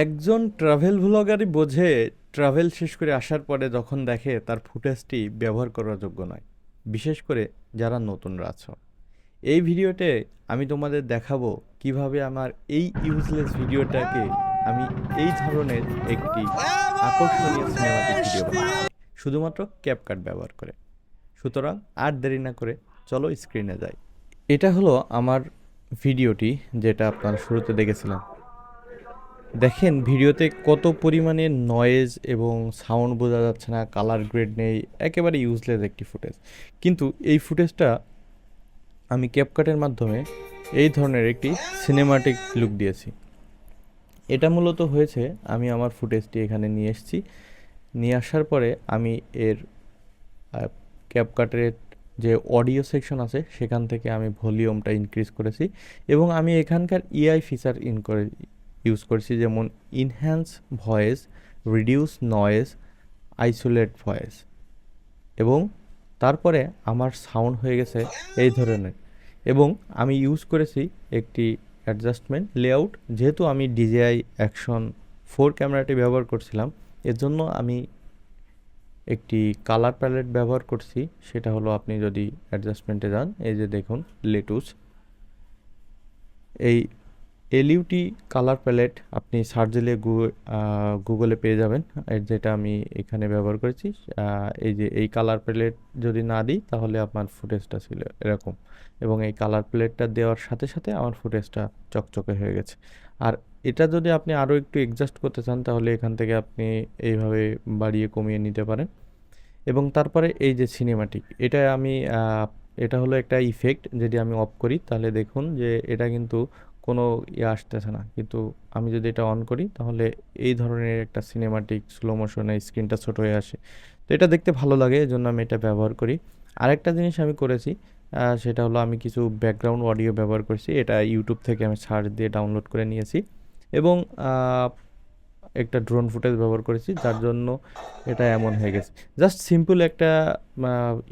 একজন ট্রাভেল ভ্লগারই বোঝে ট্রাভেল শেষ করে আসার পরে যখন দেখে তার ফুটেজটি ব্যবহার করার যোগ্য নয়, বিশেষ করে যারা নতুনরা আছো। এই ভিডিওতে আমি তোমাদের দেখাবো কিভাবে আমার এই ইউজলেস ভিডিওটাকে আমি এই ধরনের একটি আকর্ষণীয় সিনেমাটিক ভিডিও বানাচ্ছি শুধুমাত্র ক্যাপকাট ব্যবহার করে। সুতরাং আর দেরি না করে চলো স্ক্রিনে যাই। এটা হলো আমার ভিডিওটি, যেটা আপনারা শুরুতে দেখেছিলেন। দেখেন ভিডিওতে কত পরিমাণে নয়েজ এবং সাউন্ড বোঝা যাচ্ছে না, কালার গ্রেড নেই, একেবারে ইউজলেস একটি ফুটেজ। কিন্তু এই ফুটেজটা আমি ক্যাপকাটের মাধ্যমে এই ধরনের একটি সিনেমাটিক লুক দিয়েছি। এটা মূলত হয়েছে, আমি আমার ফুটেজটি এখানে নিয়ে এসেছি, নিয়ে আসার পরে আমি এর ক্যাপকাটের যে অডিও সেকশন আছে সেখান থেকে আমি ভলিউমটা ইনক্রিজ করেছি এবং আমি এখানকার এআই ফিচার ইউজ করেছি, যেমন enhance voice, reduce noise, isolate voice. এবং তারপরে আমার সাউন্ড হয়ে গেছে এই ধরনের। এবং আমি ইউজ করেছি একটি অ্যাডজাস্টমেন্ট লেআউট, যেহেতু আমি DJI Action 4 ক্যামেরাটি ব্যবহার করছিলাম, এর জন্য আমি একটি কালার প্যালেট ব্যবহার করছি। সেটা হলো, আপনি যদি অ্যাডজাস্টমেন্টে যান, এই যে দেখুন লেটুস, এই LUT কালার প্যালেট আপনি সার্চ দিলে গুগলে পেয়ে যাবেন। যেটা আমি এখানে ব্যবহার করেছি, এই যে এই কালার প্যালেট যদি না দিই তাহলে আপনার ফুটেজটা ছিল এরকম, এবং এই কালার প্যালেটটা দেওয়ার সাথে সাথে আমার ফুটেজটা চকচকে হয়ে গেছে। আর এটা যদি আপনি আরও একটু অ্যাডজাস্ট করতে চান তাহলে এখান থেকে আপনি এইভাবে বাড়িয়ে কমিয়ে নিতে পারেন। এবং তারপরে এই যে সিনেমাটিক, এটা হলো একটা ইফেক্ট, যদি আমি অফ করি তাহলে দেখুন যে এটা কিন্তু কোনো আসতেছে না, কিন্তু আমি যদি এটা অন করি তাহলে এই ধরনের একটা সিনেমাটিক স্লো মোশনে স্ক্রিনটা ছোট হয়ে আসে। তো এটা দেখতে ভালো লাগে, এই জন্য আমি এটা ব্যবহার করি। আরেকটা জিনিস আমি করেছি, সেটা হলো আমি কিছু ব্যাকগ্রাউন্ড অডিও ব্যবহার করেছি। এটা ইউটিউব থেকে আমি সার্চ দিয়ে ডাউনলোড করে নিয়েছি এবং একটা ড্রোন ফুটেজ ব্যবহার করেছি, যার জন্য এটা এমন হয়ে গেছে। জাস্ট সিম্পল একটা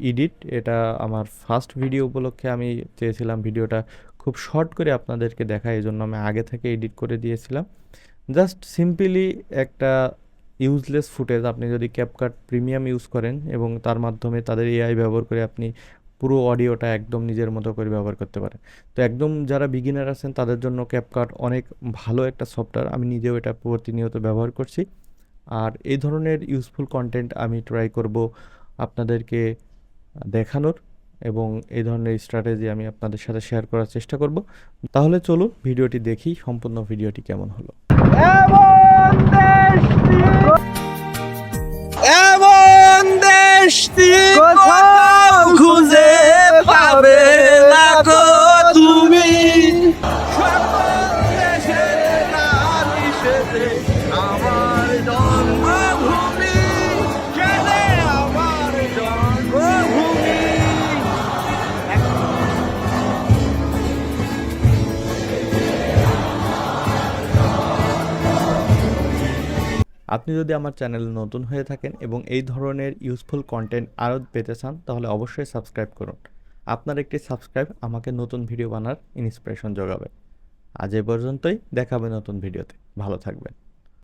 এডিট। এটা আমার ফার্স্ট ভিডিও উপলক্ষে আমি চেয়েছিলাম ভিডিওটা খুব শর্ট করে আপনাদেরকে দেখায়, এই জন্য আমি আগে থেকে এডিট করে দিয়েছিলাম। জাস্ট সিম্পলি একটা ইউজলেস ফুটেজ আপনি যদি ক্যাপকাট প্রিমিয়াম ইউজ করেন এবং তার মাধ্যমে তাদের AI ব্যবহার করে আপনি পুরো অডিওটা একদম নিজের মতো করে ব্যবহার করতে পারেন। তো একদম যারা বিগিনার আছেন তাদের জন্য ক্যাপকাট অনেক ভালো একটা সফটওয়্যার, আমি নিজেও এটা প্রতিনিয়ত ব্যবহার করছি। আর এই ধরনের ইউজফুল কন্টেন্ট আমি ট্রাই করব আপনাদেরকে দেখানোর, এবং এই ধরনের স্ট্র্যাটেজি আমি আপনাদের সাথে শেয়ার করার চেষ্টা করব। তাহলে চলুন ভিডিওটি দেখি সম্পূর্ণ ভিডিওটি কেমন হলো। এমন দেশটি কোথাও খুঁজে পাবে না গো তুমি। সকল দেশের নাম হিসেবে আমার জন্মভূমি, কেনে আমার জন্মভূমি। আপনি যদি আমার চ্যানেলে নতুন হয়ে থাকেন এবং এই ধরনের ইউজফুল কন্টেন্ট আরও পেতে চান তাহলে অবশ্যই সাবস্ক্রাইব করুন। আপনার একটি সাবস্ক্রাইব আমাকে নতুন ভিডিও বানার ইন্সপিরেশন যোগাবে। আজ এ পর্যন্তই, দেখা হবে নতুন ভিডিওতে। ভালো থাকবেন।